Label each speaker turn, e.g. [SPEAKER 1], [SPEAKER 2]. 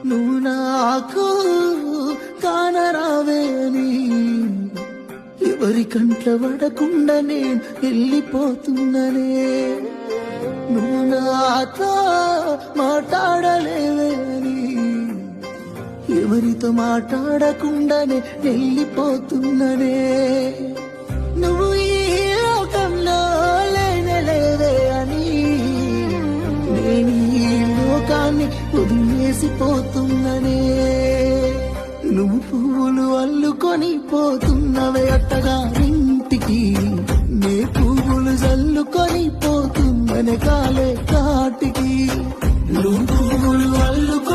[SPEAKER 1] నువ్వు నాకు కానరావే అని ఎవరి కంట్ల పడకుండా నేను వెళ్ళిపోతున్ననే. నువ్వు నాతో మాట్లాడలేవే అని ఎవరితో మాట్లాడకుండానే వెళ్ళిపోతున్ననే. నువ్వు ఈ లోకంలో లేనలేవే అని నేను ఈ లోకాన్ని వదిలేసిపోతున్ననే. నువ్వు పువ్వులు అల్లుకొని పోతున్నవే అట్టగా ఇంటికి, నే పువ్వులు జల్లుకొని పోతున్ననే కాలే కాటికి. నువ్వు పువ్వులు అల్లుకొని